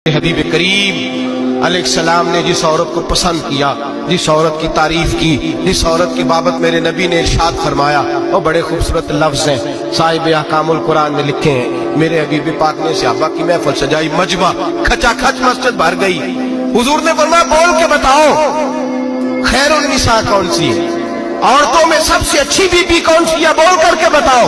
हबीब करीम अलैहिस्सलाम ने जिस औरत को पसंद किया, जिस औरत की तारीफ की, जिस औरत की बाबत मेरे नबी ने इरशाद फरमाया, वो बड़े खूबसूरत लफ्ज हैं। साहिब अहकामुल कुरान ने लिखे हैं, मेरे हबीब पाक ने सहाबा की महफिल सजाई, मजमा खचाखच मस्जिद भर गई। हुजूर ने फरमाया बोल के बताओ खैरुन निसा कौन सी है, औरतों में सबसे अच्छी बीबी कौन सी है, बोल करके बताओ।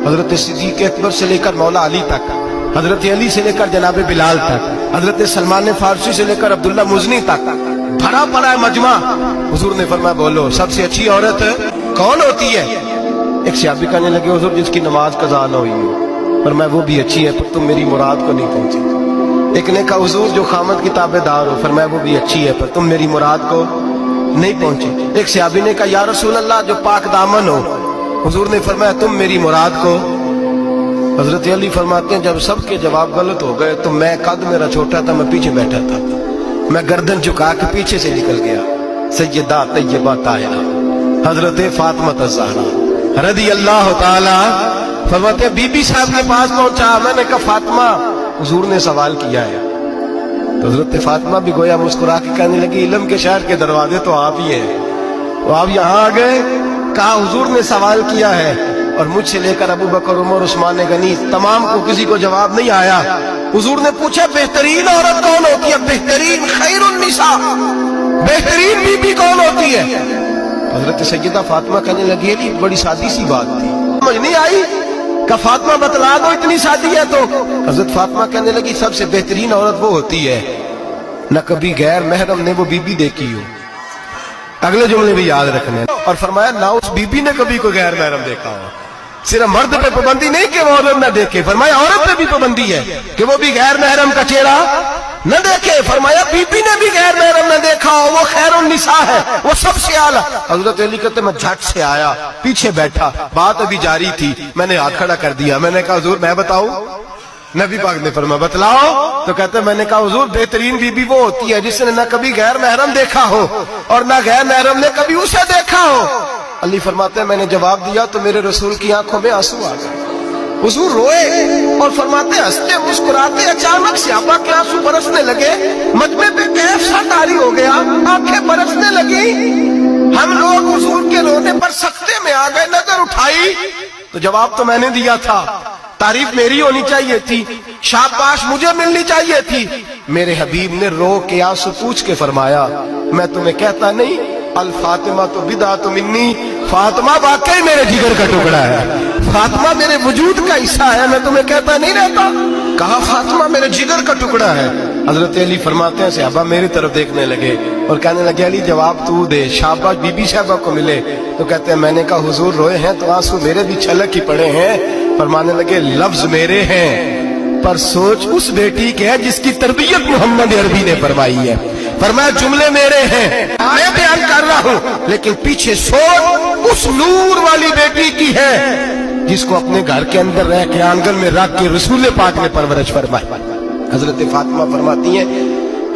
हजरत सिद्दीक अकबर से लेकर मौला अली तक, हजरत अली से लेकर जनाब बिलाल तक, हजरत सलमान फारसी से लेकर अब्दुल्ला मुजनी तक भरा पड़ा है मजमा। हुजूर ने फरमाया बोलो सबसे अच्छी औरत कौन होती है। एक सहाबी कहने लगे हुजूर जिसकी नमाज कज़ा न हुई हो, पर मैं वो भी अच्छी है पर तुम मेरी मुराद को नहीं पहुंचे। एक ने कहा हुजूर जो खामद की ताबेदार हो, फरमाया वो भी अच्छी है पर तुम मेरी मुराद को नहीं पहुंचे। एक सहाबी ने कहा या रसूल अल्लाह जो पाक दामन हो, हुजूर ने फरमाया तुम मेरी मुराद को। हजरत अली फरमाते हैं जब सबके जवाब गलत हो गए तो मैं, कद मेरा छोटा था, मैं पीछे बैठा था, मैं गर्दन झुका के पीछे से निकल गया। सैयदा तैयबा ताहिरा हजरत फातिमा ज़हरा रज़ी अल्लाह ताला फरमाते हैं बीबी साहब के पास पहुंचा, मैंने कहा फातिमा हुजूर ने सवाल किया है। तो हजरत फातिमा भी गोया मुस्कुरा के कहने लगी इल्म के शहर के दरवाजे तो आप ही हैं, तो आप यहाँ आ गए। कहा हुजूर ने सवाल किया है और मुझसे लेकर अबू बकर, उमर, उस्मान गनी तमाम को किसी को जवाब नहीं आया। हुजूर ने पूछा बेहतरीन औरत कौन होती है, बेहतरीन खैरुन निसा, बेहतरीन बीबी कौन होती है। हजरत सैयदा फातिमा कहने लगी अली बड़ी सादी सी बात थी, समझ नहीं आई। का फातिमा बतला दो इतनी सादी है तो। हजरत फातिमा कहने लगी सबसे बेहतरीन औरत वो होती है न कभी गैर महरम ने वो बीबी देखी हो। अगले जुमले भी याद रखने, और फरमाया ना उस बीबी ने कभी कोई गैर महरम देखा हो। सिर्फ मर्द पे पाबंदी नहीं कि वो औरत न देखे, फरमाया औरत पे भी पाबंदी है कि वो भी गैर महरम का चेहरा न देखे। फरमाया बीबी ने भी गैर महरम न देखा हो, वो खैरुन निसा है, वो सबसे आला। हजरत अली कहते मैं झट से आया, पीछे बैठा, बात अभी जारी थी, मैंने हाथ खड़ा कर दिया। मैंने कहा हुजूर मैं बताऊं। नबी पाक ने फरमाया बतलाओ। तो कहते मैंने कहा हुजूर बेहतरीन बीबी वो होती है जिसने न कभी गैर महरम देखा हो और न गैर महरम ने कभी उसे देखा हो। अली फरमाते हैं मैंने जवाब दिया तो मेरे रसूल की आंखों में आंसू आ गए। हुजूर रोए और फरमाते हंसते मुस्कुराते अचानक सहाबा के आंसू बरसने लगे, मजमे पे कैफ सा तारी हो गया, आंखें बरसने लगी। हम लोग हुजूर के रोने पर सख्ते में आ गए। नजर उठाई तो जवाब तो मैंने दिया था, तारीफ मेरी होनी चाहिए थी, शाबाश मुझे मिलनी चाहिए थी। मेरे हबीब ने रो के आंसू पूछ के फरमाया मैं तुम्हें कहता नहीं अल फातिमा तो बिदा तो मिन्नी, फातिमा वाकई मेरे जिगर का टुकड़ा है, फातिमा मेरे वजूद का हिस्सा है, मैं तुम्हें कहता नहीं रहता। कहा फातिमा मेरे जिगर का टुकड़ा है। हजरत अली फरमाते हैं सहाबा मेरी तरफ देखने लगे और कहने लगे अली जवाब तू दे, शाबाश बीबी साहबा को मिले। तो कहते हैं मैंने कहा हुजूर रोए हैं तो आंसू मेरे भी छलक ही पड़े हैं। फरमाने लगे लफ्ज मेरे हैं पर सोच उस बेटी के है जिसकी तरबियत मोहम्मद अरबी ने फरमाई है। फरमाया जुमले मेरे हैं मैं बयान कर रहा हूं, लेकिन पीछे सोच उस नूर वाली बेटी की है जिसको अपने घर के अंदर रह के आंगन में रख के रसूल पाक ने परवरिश फरमाई। हजरत फातिमा फरमाती है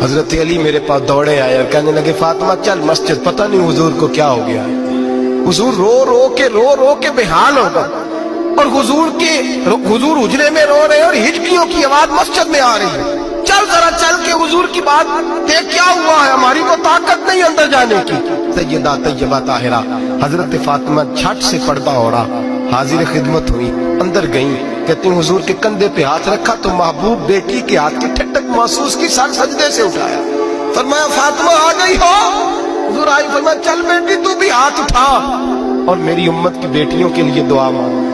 हजरत अली मेरे पास दौड़े आए और कहने लगे फातिमा चल मस्जिद, पता नहीं हुजूर को क्या हो गया है। हुजूर रो रो के बेहाल हो गए और हुजूर हुजरे में रो रहे हैं और हिचकियों की आवाज मस्जिद में आ रही है। चल जरा चल के हुजूर की बात देख क्या हुआ है, हमारी को ताकत नहीं अंदर जाने की। सैयदा तैयबा ताहिरा हजरत फातिमा झट से पर्दा ओढ़ा, हाजिर खिदमत हुई, अंदर गई। कहती हुजूर के कंधे पे हाथ रखा तो महबूब बेटी के हाथ की ठंडक महसूस की, सर सजदे से उठाया। फरमाया फातिमा आ गई हो। हुजूर आई, फरमाया चल बेटी तू भी हाथ उठा और मेरी उम्मत की बेटियों के लिए दुआ मांग।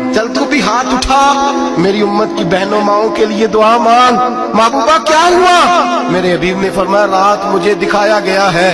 चल तू भी हाथ उठा मेरी उम्मत की बहनों माओं के लिए दुआ मांग। महबूबा क्या हुआ। मेरे हबीब ने फरमाया रात मुझे दिखाया गया है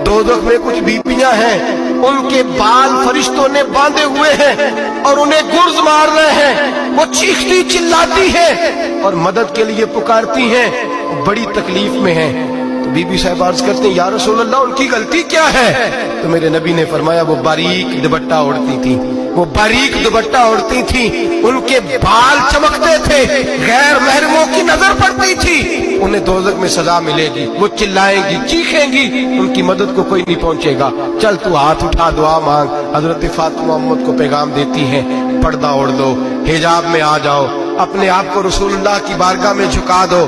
दोज़ख में कुछ बीबियां हैं, उनके बाल फरिश्तों ने बांधे हुए हैं और उन्हें गुर्ज मार रहे हैं, वो चीखती चिल्लाती हैं और मदद के लिए पुकारती हैं, बड़ी तकलीफ में हैं। तो बीबी साहब अर्ज करते हैं या रसूल अल्लाह उनकी गलती क्या है। तो मेरे नबी ने फरमाया वो बारीक दुपट्टा ओढ़ती थी, वो बारीक दुपट्टा ओढ़ती थी, उनके बाल चमकते थे, गैर महरमों की नजर पड़ती थी, उन्हें दोज़ख में सजा मिलेगी, वो चिल्लाएंगी चीखेंगी, उनकी मदद को कोई नहीं पहुंचेगा। चल तू हाथ उठा दुआ मांग। हजरत फातिमा उम्मत को पैगाम देती हैं पर्दा ओढ़ दो, हिजाब में आ जाओ, अपने आप को रसूलुल्लाह की बारगाह में झुका दो।